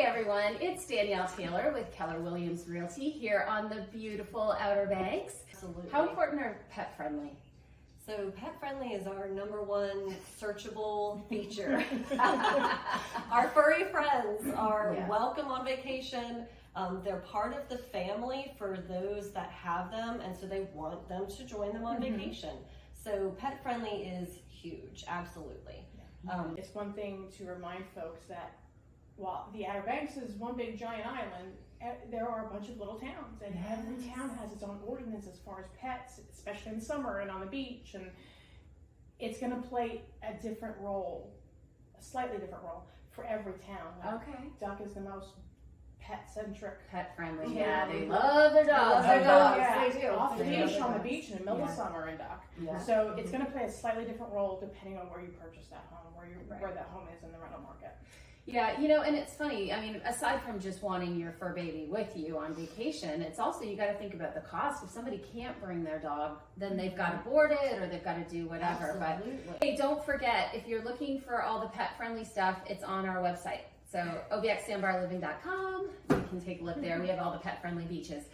Hey everyone, it's Danielle Taylor with Keller Williams Realty here on the beautiful Outer Banks. Absolutely. How important are pet friendly? So pet friendly is our #1 searchable feature. Our furry friends are welcome on vacation. They're part of the family for those that have them, and so they want them to join them on vacation. So pet friendly is huge, absolutely. It's one thing to remind folks that while the Outer Banks is one big giant island, there are a bunch of little towns, and every town has its own ordinance as far as pets, especially in summer and on the beach, and it's going to play a different role, a slightly different role for every town. Okay. Duck is the most pet-centric. Pet friendly. Yeah, they love their dogs. They They do. Off the They leash love on the their beach in the middle of Yeah. summer in Duck. Yeah. So it's going to play a slightly different role depending on where you purchase that home, Right. where that home is in the rental market. Yeah, and it's funny. I mean, aside from just wanting your fur baby with you on vacation, it's also, you got to think about the cost. If somebody can't bring their dog, then they've got to board it or they've got to do whatever. Absolutely. But hey, don't forget, if you're looking for all the pet friendly stuff, it's on our website. So obxsandbarliving.com, you can take a look there. We have all the pet friendly beaches.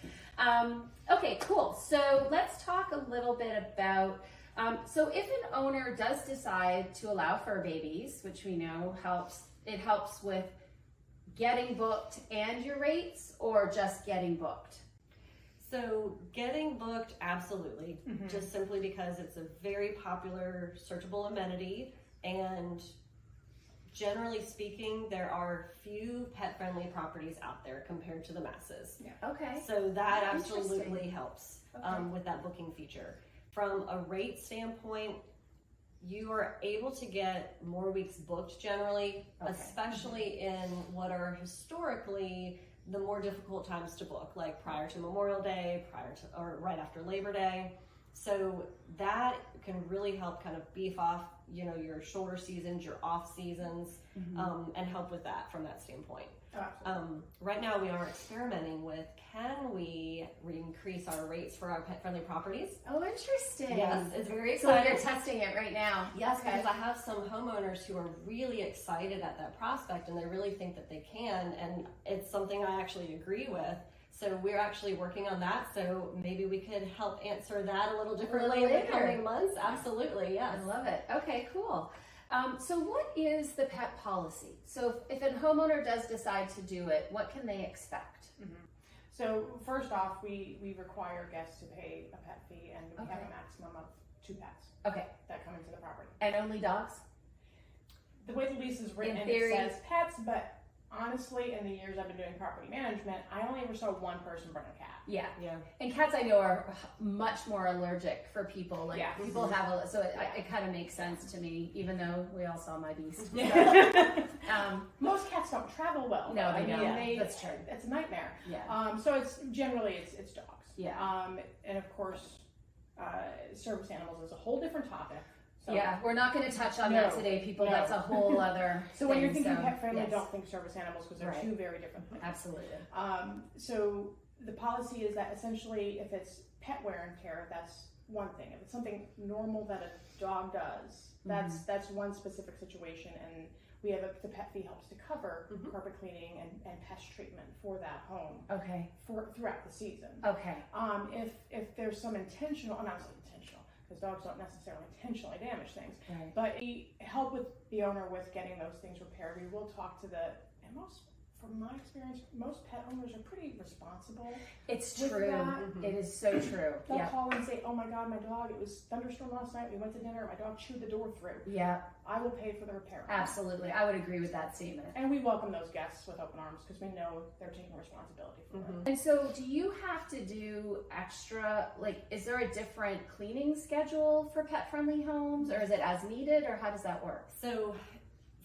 Okay, cool. So let's talk a little bit about, so if an owner does decide to allow fur babies, which we know it helps with getting booked and your rates, or just getting booked? So getting booked, absolutely, just simply because it's a very popular searchable amenity, and generally speaking, there are few pet-friendly properties out there compared to the masses. Yeah. Okay. So that Interesting. absolutely helps with that booking feature. From a rate standpoint, you are able to get more weeks booked generally, especially in what are historically the more difficult times to book, like prior to Memorial Day, or right after Labor Day. So that can really help kind of beef off, your shoulder seasons, your off seasons, and help with that from that standpoint. Right now we are experimenting with, can we increase our rates for our pet-friendly properties? Oh, interesting. Yes, it's very So exciting. you're testing it right now. Yes, Okay. because I have some homeowners who are really excited at that prospect and they really think that they can, and it's something I actually agree with. So we're actually working on that, so maybe we could help answer that a little differently in the coming months. Absolutely, yes. I love it. Okay, cool. So what is the pet policy? So if a homeowner does decide to do it, what can they expect? So first off, we require guests to pay a pet fee, and we have a maximum of 2 pets Okay. that come into the property. And only dogs? The way the lease is written, In it theory. says pets, but honestly, in the years I've been doing property management, I only ever saw one person bring a cat. Yeah. Yeah. And cats I know are much more allergic for people. Like people have so it kind of makes sense to me, even though we all saw my beast. Most cats don't travel well. No, they I don't. mean, That's true. It's a nightmare. Yeah. So it's generally it's dogs. Yeah. And of course, service animals is a whole different topic. So, Yeah, we're not going to touch on that today, people. No. That's a whole other So when you're thing, thinking pet friendly, yes. don't think service animals, because they're Right. 2 very different things. Absolutely. So the policy is that essentially if it's pet wear and tear, that's one thing. If it's something normal that a dog does, that's one specific situation, and we have the pet fee helps to cover carpet cleaning and pest treatment for that home Okay. throughout the season. Okay. If there's some intentional, not so intentional, because dogs don't necessarily intentionally damage things, Right. but we help with the owner with getting those things repaired. We will talk to from my experience, most pet owners are pretty responsible. It's With true. that, It is so true. They'll Yeah. call and say, "Oh my God, my dog! It was thunderstorm last night. We went to dinner. My dog chewed the door through. Yeah. I will pay for the repair." Absolutely. I would agree with that statement. And we welcome those guests with open arms because we know they're taking responsibility for it. And so do you have to do extra, is there a different cleaning schedule for pet friendly homes, or is it as needed, or how does that work? So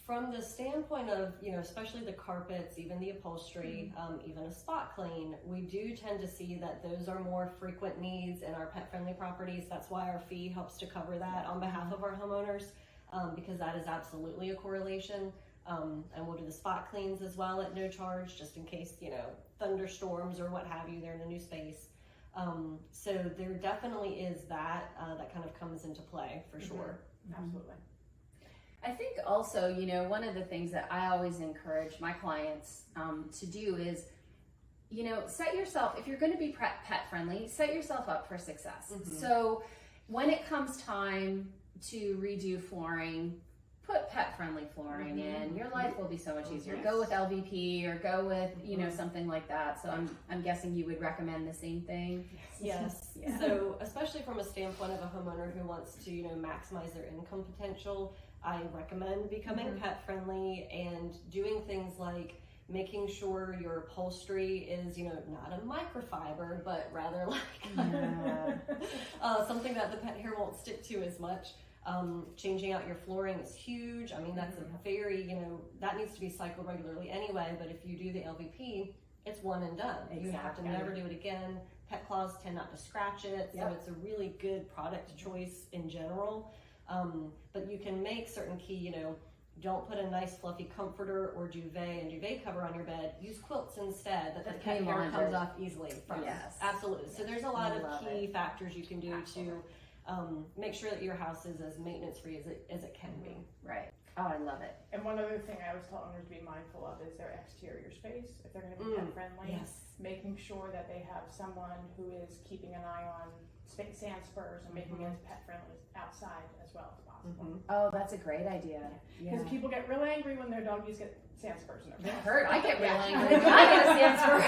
from the standpoint of, especially the carpets, even the upholstery, even a spot clean, we do tend to see that those are more frequent needs in our pet-friendly properties. That's why our fee helps to cover that on behalf of our homeowners, because that is absolutely a correlation. And we'll do the spot cleans as well at no charge, just in case, thunderstorms or what have you, they're in a new space. So there definitely is that kind of comes into play for sure. Absolutely. I think also, you know, one of the things that I always encourage my clients to do is, you know, set yourself, if you're going to be pet friendly, set yourself up for success. So when it comes time to redo flooring, put pet friendly flooring in. Your life will be so much easier. Go with LVP or go with, you know, something like that. So I'm guessing you would recommend the same thing. Yes. Yeah. So especially from a standpoint of a homeowner who wants to, you know, maximize their income potential, I recommend becoming pet friendly and doing things like making sure your upholstery is, you know, not a microfiber, but rather like something that the pet hair won't stick to as much. Changing out your flooring is huge. I mean, that's a very, you know, that needs to be cycled regularly anyway, but if you do the LVP, it's one and done. Exactly. You have to never do it again. Pet claws tend not to scratch it, so it's a really good product choice in general. But you can make certain key, you know, don't put a nice fluffy comforter or duvet and duvet cover on your bed. Use quilts instead that the pet hair comes off easily from. Yes. Absolutely. So there's a lot of key it. factors you can do to make sure that your house is as maintenance free as it can be. Right. Oh, I love it. And one other thing I always tell owners to be mindful of is their exterior space. If they're going to be pet friendly, making sure that they have someone who is keeping an eye on sand spurs and making it as pet friendly outside as well as possible. Oh, that's a great idea. Because people get real angry when their doggies get sand spurs in their It face. hurt. I get real angry. I get a sand spur.